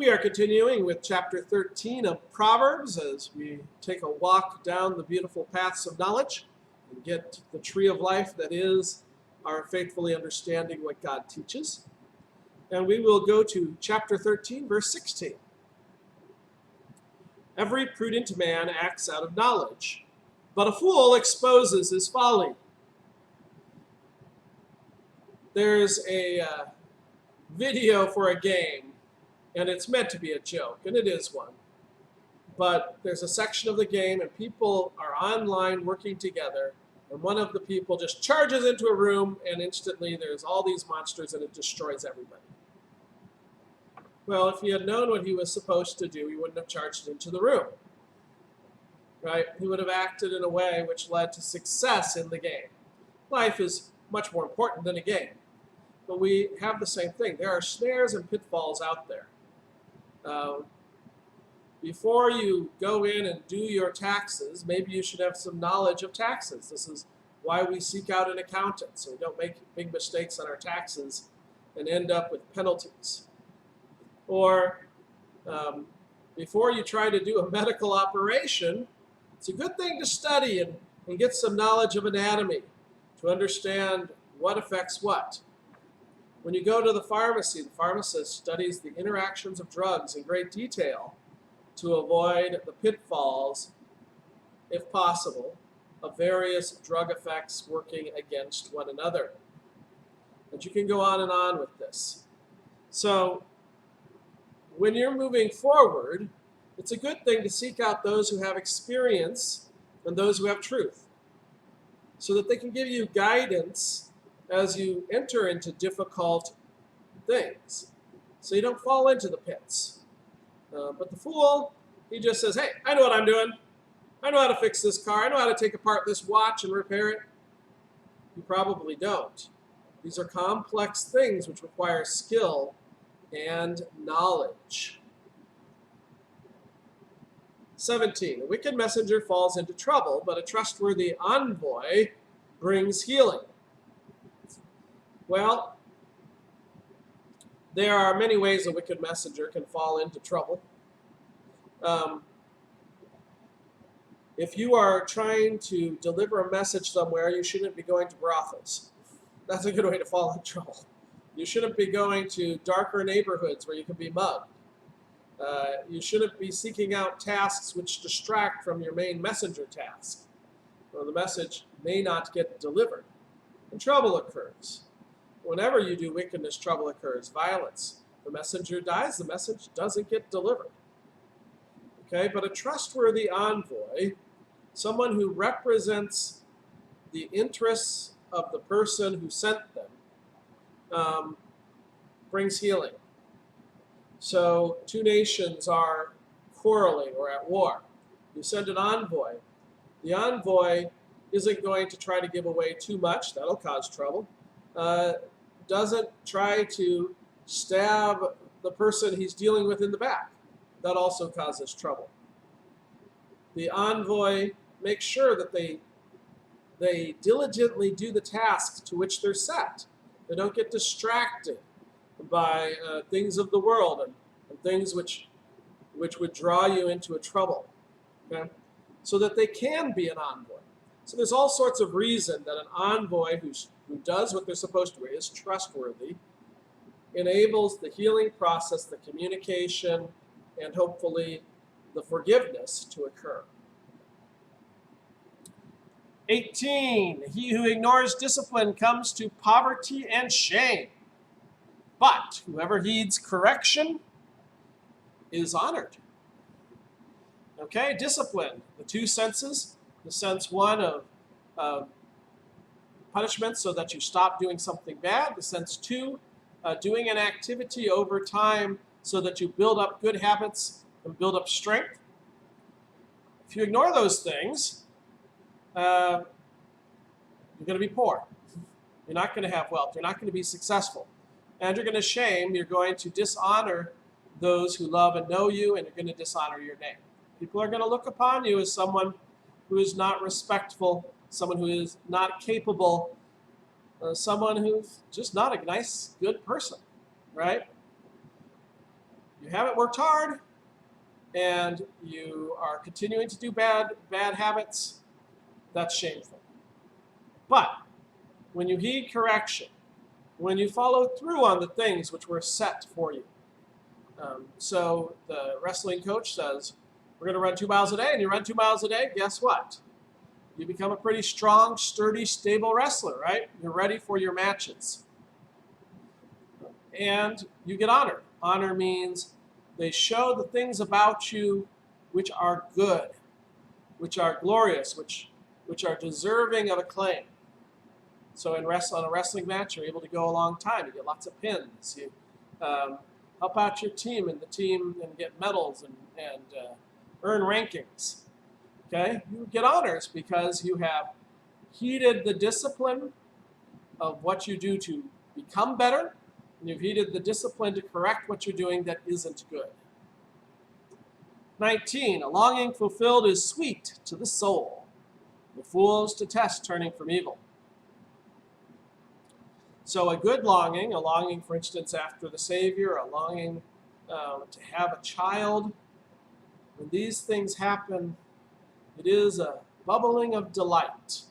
We are continuing with chapter 13 of Proverbs as we take a walk down the beautiful paths of knowledge and get the tree of life that is our faithfully understanding what God teaches. And we will go to chapter 13, verse 16. Every prudent man acts out of knowledge, but a fool exposes his folly. There's a video for a game, and it's meant to be a joke, and it is one. But there's a section of the game, and people are online working together, and one of the people just charges into a room, and instantly there's all these monsters, and it destroys everybody. Well, if he had known what he was supposed to do, he wouldn't have charged into the room, right? He would have acted in a way which led to success in the game. Life is much more important than a game. But we have the same thing. There are snares and pitfalls out there. Before you go in and do your taxes, maybe you should have some knowledge of taxes. This is why we seek out an accountant, so we don't make big mistakes on our taxes and end up with penalties. Or before you try to do a medical operation, it's a good thing to study and get some knowledge of anatomy to understand what affects what. When you go to the pharmacist studies the interactions of drugs in great detail to avoid the pitfalls, if possible, of various drug effects working against one another. And you can go on and on with this. So when you're moving forward, it's a good thing to seek out those who have experience and those who have truth, so that they can give you guidance as you enter into difficult things, so you don't fall into the pits. But the fool, he just says, hey, I know what I'm doing. I know how to fix this car. I know how to take apart this watch and repair it. You probably don't. These are complex things which require skill and knowledge. 17, a wicked messenger falls into trouble, but a trustworthy envoy brings healing. Well, there are many ways a wicked messenger can fall into trouble. If you are trying to deliver a message somewhere, you shouldn't be going to brothels. That's a good way to fall in trouble. You shouldn't be going to darker neighborhoods where you can be mugged. You shouldn't be seeking out tasks which distract from your main messenger task, or the message may not get delivered, and trouble occurs. Whenever you do wickedness, trouble occurs, violence. The messenger dies, the message doesn't get delivered. Okay, but a trustworthy envoy, someone who represents the interests of the person who sent them, brings healing. So two nations are quarreling or at war. You send an envoy. The envoy isn't going to try to give away too much. That'll cause trouble. Doesn't try to stab the person he's dealing with in the back. That also causes trouble. The envoy makes sure that they diligently do the tasks to which they're set. They don't get distracted by things of the world and things which would draw you into a trouble. Okay? So that they can be an envoy. So there's all sorts of reason that an envoy who does what they're supposed to, is trustworthy, enables the healing process, the communication, and hopefully the forgiveness to occur. 18, he who ignores discipline comes to poverty and shame, but whoever heeds correction is honored. Okay, discipline, the two senses, the sense one of punishment so that you stop doing something bad, the sense two, doing an activity over time so that you build up good habits and build up strength. If you ignore those things, you're going to be poor. You're not going to have wealth. You're not going to be successful. And you're going to shame, you're going to dishonor those who love and know you, and you're going to dishonor your name. People are going to look upon you as someone who is not respectful, someone who is not capable, someone who's just not a nice, good person, right? you haven't worked hard and you are continuing to do bad habits, that's shameful. But when you heed correction, when you follow through on the things which were set for you. So the wrestling coach says, we're going to run 2 miles a day, and you run 2 miles a day, guess what? You become a pretty strong, sturdy, stable wrestler, right? You're ready for your matches. And you get honor. Honor means they show the things about you which are good, which are glorious, which are deserving of acclaim. So on a wrestling match, you're able to go a long time. You get lots of pins. You help out your team and the team and get medals and earn rankings. Okay, you get honors because you have heeded the discipline of what you do to become better, and you've heeded the discipline to correct what you're doing that isn't good. 19, a longing fulfilled is sweet to the soul. The fools detest turning from evil. So a good longing, a longing, for instance, after the Savior, a longing to have a child, when these things happen, it is a bubbling of delight.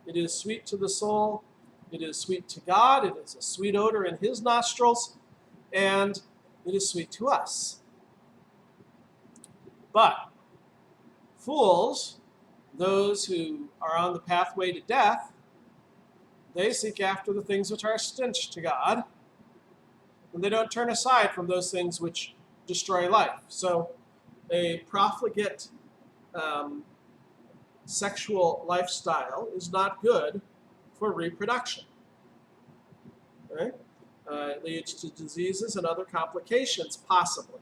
It is sweet to the soul. It is sweet to God. It is a sweet odor in His nostrils. And it is sweet to us. But fools, those who are on the pathway to death, they seek after the things which are a stench to God. And they don't turn aside from those things which destroy life. So a profligate sexual lifestyle is not good for reproduction. Right? It leads to diseases and other complications, possibly.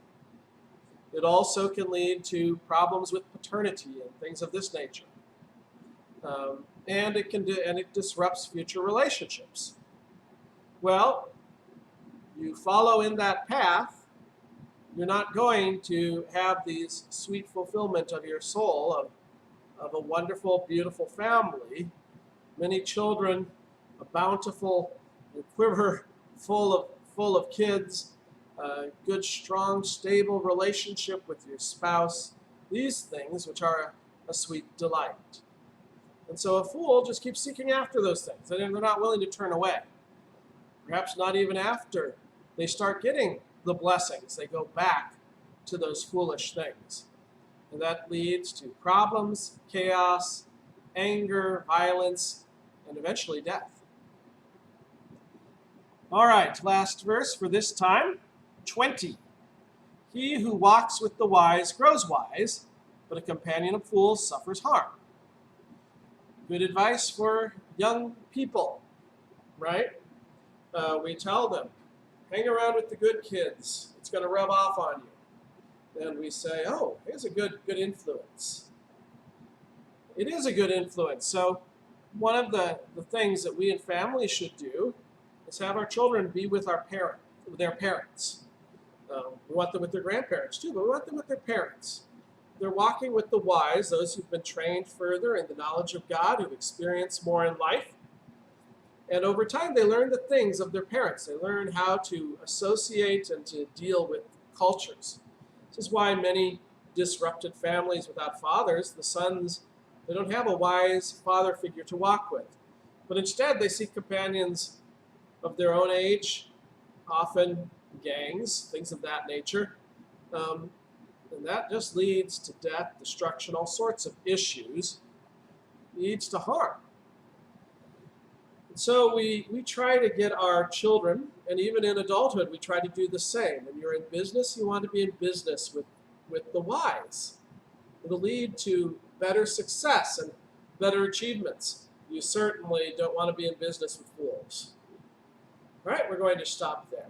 It also can lead to problems with paternity and things of this nature. And it disrupts future relationships. Well, you follow in that path, you're not going to have these sweet fulfillment of your soul, of a wonderful, beautiful family, many children, a bountiful quiver full of kids, a good, strong, stable relationship with your spouse, these things which are a sweet delight. And so a fool just keeps seeking after those things, and they're not willing to turn away. Perhaps not even after they start getting the blessings, they go back to those foolish things. And that leads to problems, chaos, anger, violence, and eventually death. All right, last verse for this time, 20. He who walks with the wise grows wise, but a companion of fools suffers harm. Good advice for young people, right? We tell them, hang around with the good kids. It's going to rub off on you. And we say, oh, here's a good influence. It is a good influence. So one of the things that we in families should do is have our children be with their parents. We want them with their grandparents too, but we want them with their parents. They're walking with the wise, those who've been trained further in the knowledge of God, who've experienced more in life. And over time, they learn the things of their parents. They learn how to associate and to deal with cultures. This is why many disrupted families without fathers, the sons, they don't have a wise father figure to walk with. But instead, they seek companions of their own age, often gangs, things of that nature. And that just leads to death, destruction, all sorts of issues, leads to harm. And so we try to get our children, and even in adulthood, we try to do the same. When you're in business, you want to be in business with the wise. It'll lead to better success and better achievements. You certainly don't want to be in business with fools. All right, we're going to stop there.